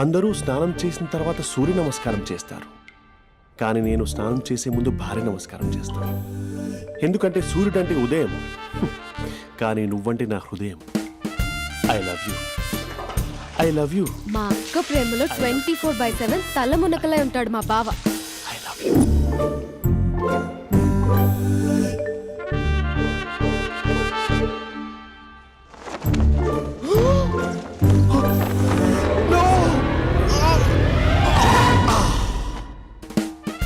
అందరూ స్నానం చేసిన తర్వాత సూర్య నమస్కారం చేస్తారు, కానీ నేను స్నానం చేసే ముందు భార్య నమస్కారం చేస్తాను. ఎందుకంటే సూర్యుడు అంటే ఉదయం, కానీ నువ్వంటే నా హృదయం. I love you, I love you. మా అక్క ప్రేమలో 24/7 తల మునకలై ఉంటాడు మా బావ. I love you.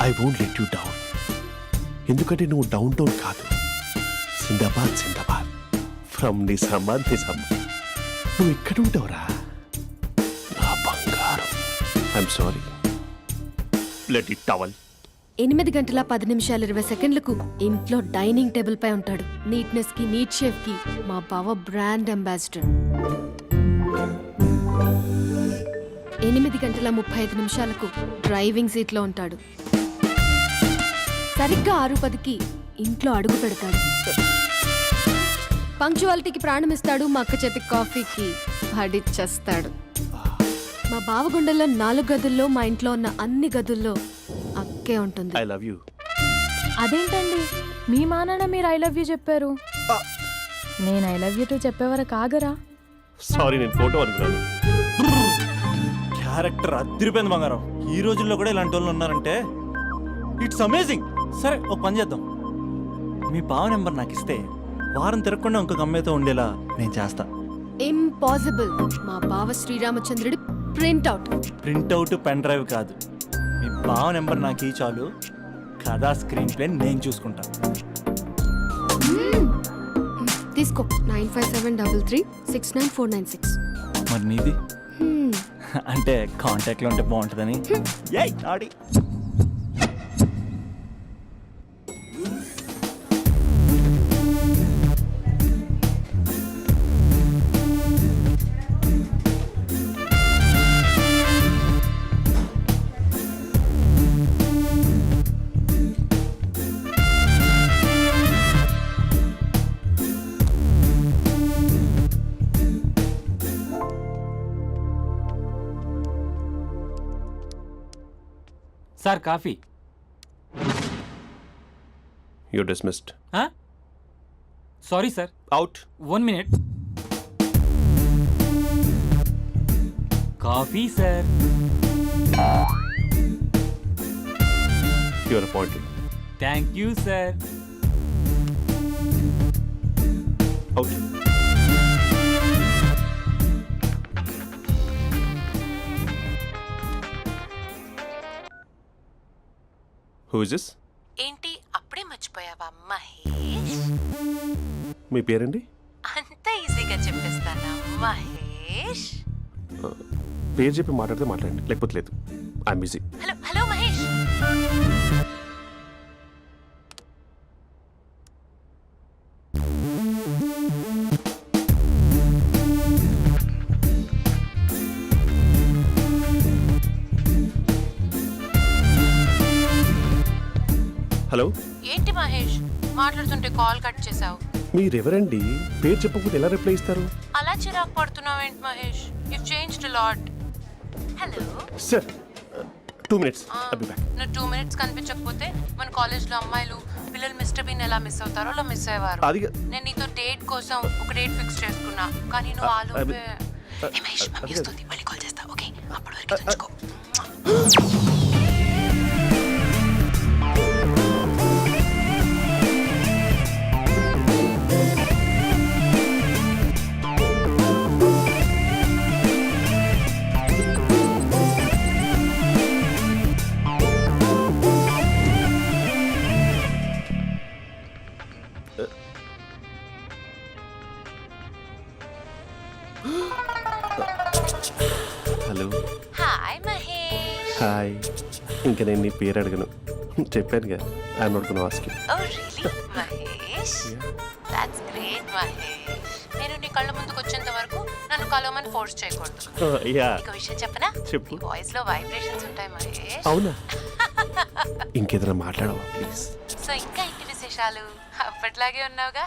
I won't let you down. ఎందుకంటే నువ్వు డౌన్ టౌన్ కాదు, జిందాబాద్ జిందాబాద్ ఫ్రమ్ నిజామాబాద్ నిజామాబాద్. నువ్వు ఇక్కడ ఉంటావురా నా బంగారం. I'm sorry, let it towel. 8 గంటల 10 నిమిషాలు 20 సెకండ్లకు ఇంట్లో డైనింగ్ టేబుల్ పై ఉంటాడు. నీట్నెస్ కి, నీట్ షేఫ్ కి మా బావ బ్రాండ్ అంబాసిడర్. 8 గంటల 35 నిమిషాలకు డ్రైవింగ్ సీట్ లో ఉంటాడు. సరిగ్గా 6:10కి ఇంట్లో అడుగు పెడతాడు. పంక్చువాలిటీకి ప్రాణమిస్తాడు. మా అక్క చేతి కాఫీకి పడిచ్చేస్తాడు. మా బావ గుండెల్లో 4 గదుల్లో, మా ఇంట్లో ఉన్న అన్ని గదుల్లో అక్కే ఉంటుంది. I love you. అదేంటండి మీ మానాన్న మీరు ఐ లవ్ యూ చెప్పారు, నేను ఐ లవ్ యూ టు చెప్పేవరకు ఆగరా? సారీ, నేను ఫోటో అనుకున్నాను. క్యారెక్టర్ అదిరిపోయింది బంగారం. ఈ రోజుల్లో కూడా ఇలాంటి వాళ్ళు ఉన్నారంటే ఇట్స్ అమేజింగ్. సరే ఒక పని చేద్దాం, మీ బావ నెంబర్ నాకు ఇస్తే వారం తిరగకుండా ఇంకొక అమ్మాయితో ఉండేలా నేను చేస్తా. ఇంపాసిబుల్. మా బావ శ్రీరామచంద్రుడి ప్రింట్అవుట్. ప్రింట్అవుట్ పెన్ డ్రైవ్ కాదు, మీ బావ నెంబర్ నాకు ఈ చాలు. కథా స్క్రీన్ ప్లే నేను చూసుకుంటా. తీసుకో. 9573369496. మరి నీది అంటే కాంటాక్ట్లో ఉంటే బాగుంటుందని. ఏయ్ ఆడి sir coffee. You dismissed. Sorry sir. Out. 1 minute. Coffee sir. You are appointed. Thank you sir. Out. Who is this? ఏంటి అప్పుడే మర్చిపోయావా మహేష్? మీ పేరండి? అంత ఈజీగా చెప్పేస్తానా మహేష్? పేరు చెప్పి మాట్లాడితే మాట్లాడండి, లేకపోతే లేదు. I'm busy. Hello hello Mahesh. Hello. ఏంటి మహేష్ మాట్లాడుతుంటే కాల్ కట్ చేసావు? మీరెవరండి? పేరు చెప్పకపోతే ఎలా రిప్లై ఇస్తారు? అలా చిరాకు పడుతున్నావేంటి Mahesh? You changed a lot. Hello sir, 2 minutes. I'll be back. నువ్వు 2 minutes కనిపించకపోతే మన కాలేజ్లో అమ్మాయిలు పిల్లలు మిస్టర్ బీన్ ఎలా మిస్ అవుతారో అలా మిస్ అయ్యేవారు. అది నేను నీతో డేట్ కోసం ఒక డేట్ ఫిక్స్ చేసుకున్నా, కానీ నువ్వు ఆలోపే. మహేష్ మమ్మీ వస్తుంది, మళ్ళీ కాల్ చేస్తా. ఓకే, అప్పటి వరకు ఉంచుకో. హలో. హాయ్ మహేష్. హాయ్. ఇంకా నేను నీ పేరు అడగను, చెప్పానుగా. I'm not gonna ask you. Oh really Mahesh? That's great Mahesh. నేను నీ కళ్ళ ముందుకు వచ్చేంత వరకు నన్ను కలవమని ఫోర్స్ చేయకూడదు. యా. ఒక విషయం చెప్పనా? చెప్పు. వాయిస్ లో వైబ్రేషన్స్ ఉంటాయి మహేష్. అవునా? ఇంకేదైనా మాట్లాడవా ప్లీజ్? సో ఇంకా ఇంటి విశేషాలు అప్పట్లాగే ఉన్నావుగా?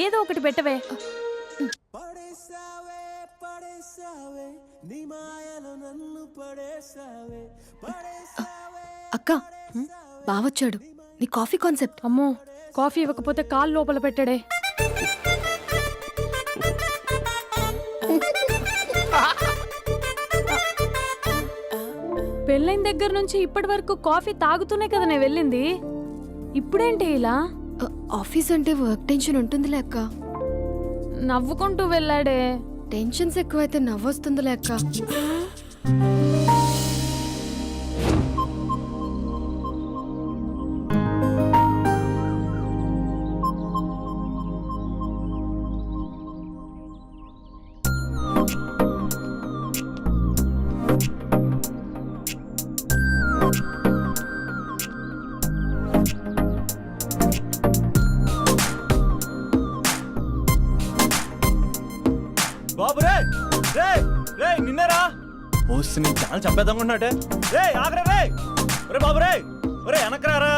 ఏదో ఒకటి పెట్టవే. అక్క బావొచ్చాడు. నీ కాఫీ కాన్సెప్ట్. అమ్మో, కాఫీ ఇవ్వకపోతే కాలు లోపల పెట్టడే. పెళ్ళైన దగ్గర నుంచి ఇప్పటి వరకు కాఫీ తాగుతూనే కదా నేను వెళ్ళింది. ఇప్పుడేంటి ఇలా? ఆఫీస్ అంటే వర్క్ టెన్షన్ ఉంటుందిలే అక్క. నవ్వుకుంటూ వెళ్ళాడే. టెన్షన్స్ ఎక్కువైతే నవ్వొస్తుందిలే అక్క. బాబు రే రే రే నిన్నేరా ఓసి నీ చాలా చంపేద్దామనుకుంటున్నాటే. రే ఆగరా రే. ఒరే బాబు రే. ఒరే వెనకరారా.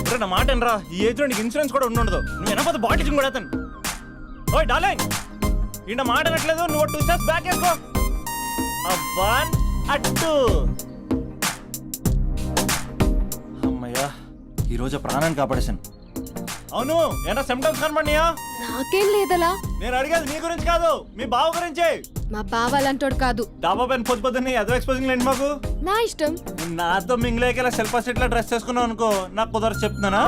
ఒరే నా మాట వినరా. ఈ ఏజ్ లో నీకు ఇన్సూరెన్స్ కూడా ఉండదు. నువ్వు వెనకపోతే బాటిల్ కూడా అతను. ఓయ్ డార్లింగ్, ఈయన మాట వినట్లేదు. నువ్వు 2 స్టెప్స్ బ్యాక్ వేసుకో. వన్ అట్టు. అమ్మయ్యా, ఈరోజు ప్రాణాన్ని కాపాడేశాను. అవును, ఏమన్నా సిమ్టమ్స్ కనబడినాయా? నాకేం లేదలా. నేను అడిగేది నీ గురించి కాదు, మీ బావ గురించి. మా బావ అలాంటోడు కాదు. డాబా పైన పొద్దు పొద్దున్నే ఎదో ఎక్స్పోజింగ్ లేండి మాకు. నా ఇష్టం. నాతో మింగిలేక ఇలా శిల్పా సెట్ లా డ్రెస్ చేసుకున్నావు అనుకో, నాకు కుదరదు చెప్తున్నానా?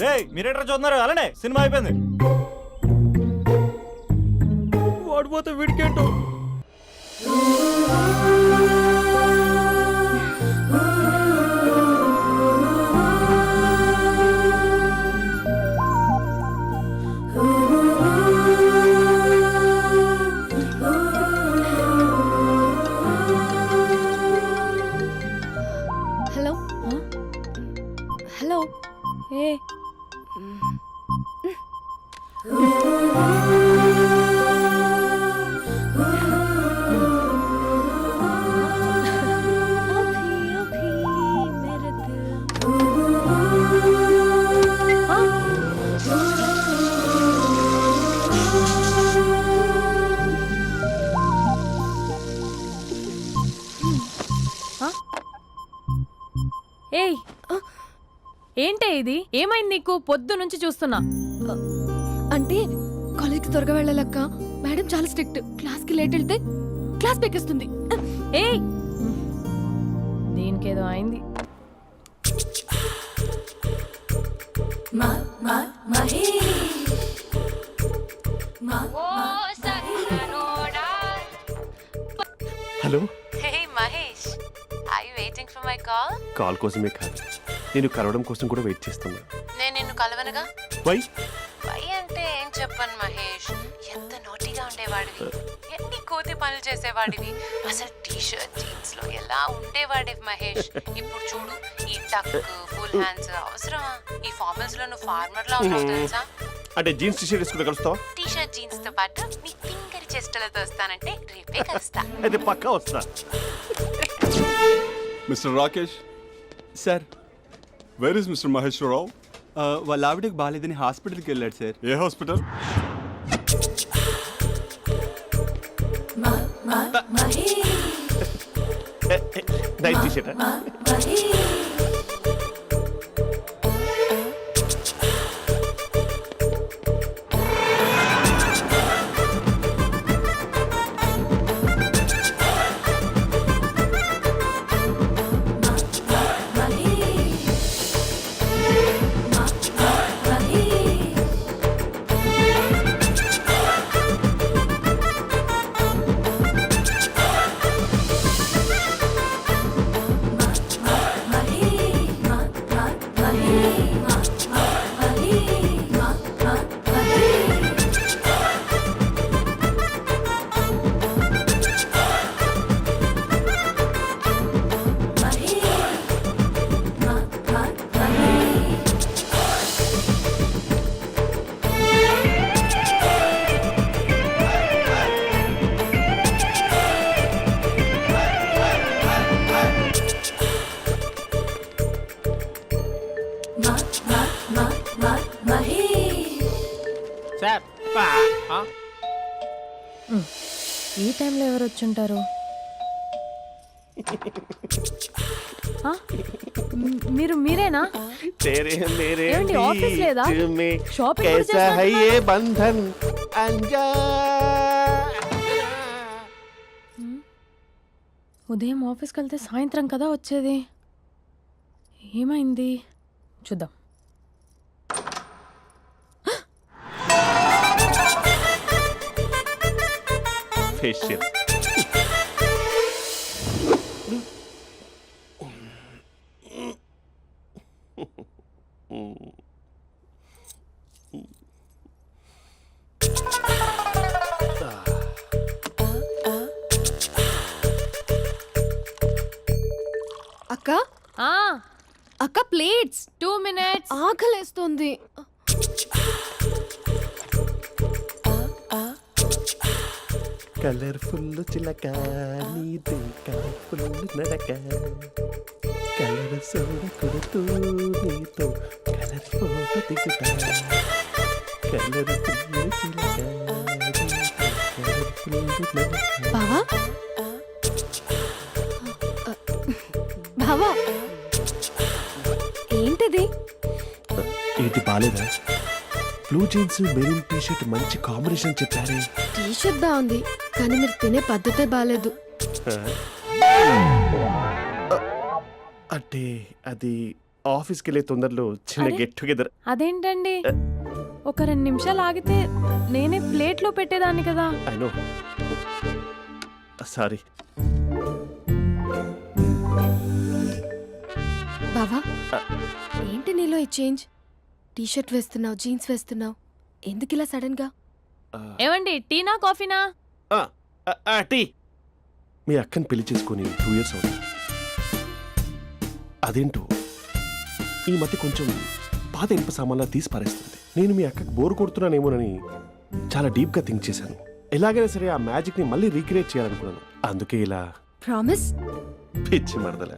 రే మీరేట్రా చూస్తున్నారు? అలానే సినిమా అయిపోయింది. వాడిపోతే వీడికేంటో. Hello hello. ఏ ఏయ్, ఏంటే ఇది? ఏమైంది నీకు? పొద్దు నుంచి చూస్తున్నా. అంటే కాలేజ్కి త్వరగా వెళ్ళాలక్క. మేడం చాలా స్ట్రిక్ట్. క్లాస్కి లేట్ వెళ్తే క్లాస్ పెక్కిస్తుంది. ఏయ్, దీనికేదో అయింది. Hello. Hey Mahesh, I waiting for my call. Call కోసమే కాదు, నేను కలవడం కోసం కూడా వెయిట్ చేస్తున్నా. నేను నిన్ను కలవనుగా. వై? వై అంటే ఏం చెప్పను మహేష్. ఎంత నోటిగా ఉండేవాడివి, ఎన్ని కోతి పనులు చేసేవాడివి. అసలు టీ షర్ట్ జీన్స్ లో ఎలా ఉండేవాడివి మహేష్. ఇప్పుడు చూడు, ఈ టక్ ఫుల్ హ్యాండ్స్ అవసరమా? ఈ ఫార్మల్స్ లో నువ్వు ఫార్మర్ లా ఉన్నావు తెలుసా? అంటే జీన్స్ టీ షర్ట్ వేసుకుంటే కలుస్తావా? టీ షర్ట్ జీన్స్ తో పాటు నీ ఫింగర్ చెస్టలతో వస్తానంటే రేపే కలుస్తా. అయితే పక్కా వస్తా. Mister Rakesh, sir, where is mister Maheswararao? వాళ్ళ ఆవిడకి బాగాలేదని హాస్పిటల్కి వెళ్ళాడు సార్. ఏ hospital? Night T shirt. Sir ఈ టైంలో ఎవరు వచ్చుంటారు? ఆ? మీరేనా? तेरे मेरे ఏమండి, ఆఫీస్ లేదా? बीच में షాపింగ్ కూడా कैसा है చేసినట్టున్నారు? ये बंधन अंजा ఉదయం ఆఫీస్కి వెళ్తే సాయంత్రం కదా వచ్చేది. ఏమైంది చూద్దాం. फेशियल అక్క ఆ, అక్క ప్లేట్స్ 2 minutes. ఆకలేస్తుంది. కలర్ఫుల్ చిలక నీదే కలర్ఫుల్ నడక కలర్ సోడ కొడుతూ నీతో కలర్ ఫోటో దిగుతా కలర్ఫుల్ చిలక కలర్ఫుల్ నడక. బావా బావా ఏంటిది? ఏంటి బాలేదా? Blue jeans maroon T shirt మంచి కాంబినేషన్ చెప్పారే. టీ షర్ట్ బాగుంది కానీ మీరు తినే పద్ధతే బాగాలేదు. అంటే అది ఆఫీస్కి వెళ్ళే తొందరలో చిన్న అరే. Get together. అదేంటండి, ఒక 2 నిమిషాలు ఆగితే నేనే ప్లేట్లో పెట్టేదాన్ని కదా. I know, sorry. బావా ఏంటి నీలో ఈ చేంజ్? టీ షర్ట్ వేస్తున్నావు, జీన్స్ వేస్తున్నావు, ఎందుకు ఇలా సడన్ గా? ఏమండి, టీనా కాఫీనా? టీ. మీ అక్కని పెళ్లి చేసుకొని 2 years అవుతుంది. అదేంటో ఈ మధ్య కొంచెం పాత ఇనుప సామాన్లా తీసి పారేస్తుంది. నేను మీ అక్కకి బోరు కొడుతున్నానేమోనని చాలా డీప్గా థింక్ చేశాను. ఎలాగైనా సరే ఆ మ్యాజిక్ని మళ్ళీ రీక్రియేట్ చేయాలనుకున్నాను. అందుకే ఇలా. ప్రామిస్? పిచ్చి మరదల,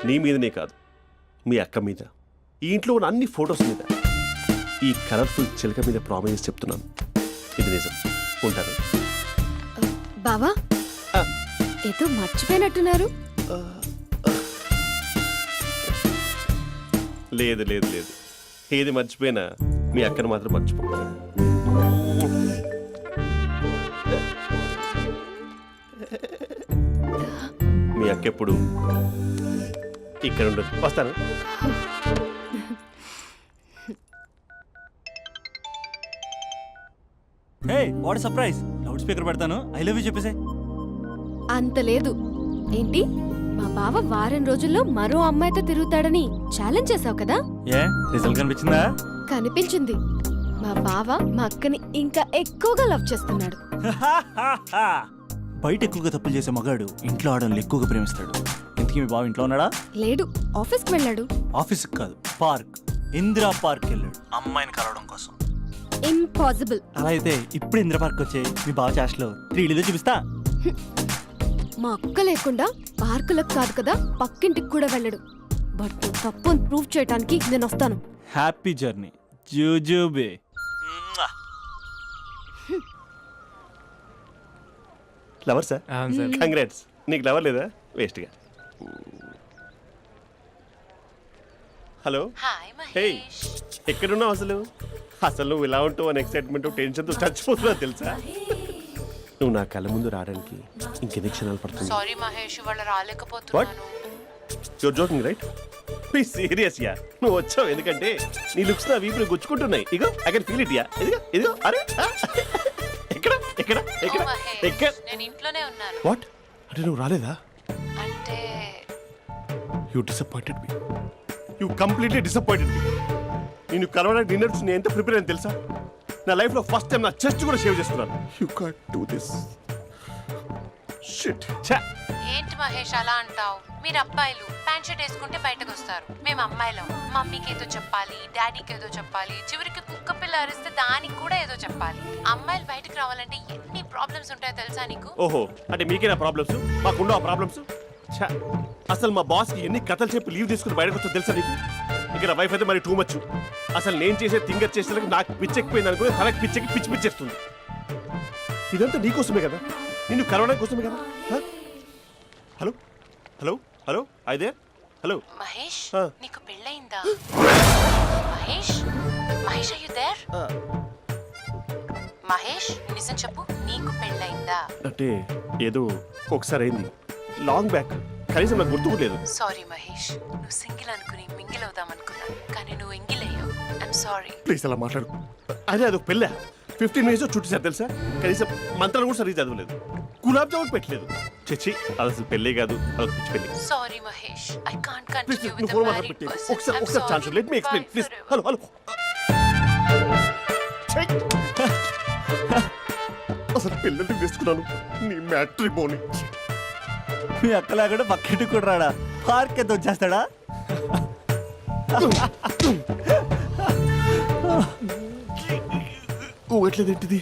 నీ మీదనే కాదు, మీ అక్క మీద, ఈ ఇంట్లో ఉన్న అన్ని ఫొటోస్ మీద, ఈ కలర్ఫుల్ చిలక మీద ప్రామిస్ చెప్తున్నాను. ఇది నిజం. ఉంటాను. బావా ఆ. ఏదో మర్చిపోయినట్టున్నారు. లేదు లేదు లేదు, ఏది మర్చిపోయినా మీ అక్కను మాత్రం మర్చిపో. మీ అక్క ఎప్పుడు ఇక్కడ ఉండదు. వస్తాను. Hey what surprise. Loud speaker పెడతాను, ఐ లవ్ యూ చెప్పేసే. అంత లేదు. ఏంటి, మా బావ వారం రోజుల్లో మరో అమ్మాయితో తిరుగుతాడని ఛాలెంజ్ చేసావు కదా? ఏ రిజల్ట్ కనిపించిందా? కనిపించింది. మా బావ మా అక్కని ఇంకా ఎక్కువగా లవ్ చేస్తున్నాడు. బయట ఎక్కువగా తప్పులు చేసే మగాడు ఇంట్లో ఆడవాళ్ళు ఎక్కువగా ప్రేమిస్తాడు. ఇంతకీ మీ బావ ఇంట్లో ఉన్నాడా? లేడు, ఆఫీస్కి వెళ్ళాడు. ఆఫీస్కి కాదు, పార్క్, ఇందిరా పార్క్ వెళ్ళాడు అమ్మాయిని కలవడం కోసం. ఇంపాసిబుల్. అలా అయితే ఇప్పుడు ఇందిరా పార్క్ వచ్చే మీ బావ చాష్లో 3Dలో చూపిస్తా. మా అక్క లేకుండా పార్కులకు కాదు కదా పక్కింటికి కూడా వెళ్ళడు. బట్ నువ్వు తప్పు అని ప్రూవ్ చేయడానికి నేను వస్తాను. హ్యాపీ జర్నీ జూజూబే. Lover sir, congrats. నీకు లవర్ లేదా? వేస్ట్గా. హలో. Hi hey, Mahesh. ఎక్కడున్నావు అసలు? అసలు నువ్వు ఇలా ఉంటావు అని ఎక్సైట్మెంట్ టెన్షన్తో చచ్చిపోతున్నావు తెలుసా? నువ్వు నా కళ్ళ ముందు రావడానికి ఇంకెన్ని క్షణాలు పడుతుంది? సారీ మహేష్, ఇవాళ రాలేకపోతున్నాను. You're joking right? Please serious yeah. నువ్వు వచ్చావు ఎందుకంటే నీ లుక్స్ నా వీపులు గుచ్చుకుంటున్నాయి. ఇగో I can feel it yeah. ఇదిగో ఇదిగో. అరే ఎక్కడ ఎక్కడ ఎక్కడ ఓ మహేష్, ఎక్కడ? నేను ఇంట్లోనే ఉన్నాను. వాట్ అంటే నువ్వు రాలేదా? అంటే you disappointed me. You completely disappointed me. నేను కలవడానికి డిన్నర్స్ నేను ఎంత ప్రిపేర్ అని తెలుసా? నా లైఫ్లో ఫస్ట్ టైం నా చెస్ట్ కూడా సేవ్ చేసుకున్నాను. You can't do this. Shit. ఛా. ఏంటి మహేష్ అలా అంటావు? మీరు అబ్బాయిలు ప్యాంట్ షర్ట్ వేసుకుంటే బయటకు వస్తారు. మేము అమ్మాయిలం, మమ్మీకి ఏదో చెప్పాలి, డాడీకి ఏదో చెప్పాలి, చివరికి కుక్క పిల్ల అరిస్తే దానికి కూడా ఏదో చెప్పాలి. అమ్మాయిలు బయటకు రావాలంటే ఎన్ని ప్రాబ్లమ్స్ ఉంటాయో తెలుసా నీకు? ఓహో, అంటే మీకేనా ప్రాబ్లమ్స్? మాకుండా ఆ ప్రాబ్లమ్స్? ఛా. అసలు మా బాస్కి ఎన్ని కథలు చెప్పి లీవ్ తీసుకుని బయటకు వచ్చా తెలుసా నీకు? ఇక్కడ వైఫ్ అయితే మరి టూ మచ్. అసలు నేను చేసే థింగర్ చేసేందుకు నాకు పిచ్చెక్కిపోయింది అనుకుని తనకి పిచ్చెక్కి పిచ్చి పిచ్చేస్తుంది. ఇదంతా నీకోసమే కదా, నిన్ను కరోనా కోసమే కదా. హ? హలో హలో హలో అయితే హలో. మహేష్ ఆ. నీకు పెళ్ళయిందా? Mahesh Mahesh are you there? మహేష్ నిజం చెప్పు, నీకు పెళ్ళయిందా? అంటే ఏదో ఒకసారి అయింది, లాంగ్ బ్యాక్, కనీసం నాకు గుర్తుకు లేదు. సారీ మహేష్, నువ్వు సింగిల్ అనుకుని మింగిల్ అవుదాం అనుకున్నా, కానీ నువ్వు ఎంగిల్ అయ్యావు. I'm sorry. ప్లీజ్ అలా మాట్లాడు. అదే అదొక పెళ్ళా, 15 మినిట్స్ చుట్టూ సార్ తెలుసా, కనీసం మంత్రాలు కూడా సరిగ్గా చదవలేదు, గులాబ్ జామున్ పెట్టలేదు. చచ్చి అది అసలు పెళ్ళే కాదు, అదొక పిచ్చి పెళ్ళి. Sorry Mahesh, I can't please continue నువ్వు విత్ ఫోన్ ద మాట్లాడి మ్యారీడ్ పెట్టి పర్సన్. ఒకసారి ఒకసారి chance let me explain please. Hello hello. అసలు పెళ్ళంటే వేసుకున్నాను నీ మ్యాట్రిమోని. మీ అక్కలాగడ పక్కింటి కూడా రాడా, పార్క్ ఎంత వచ్చేస్తాడా? ఊగట్లేదేంటిది?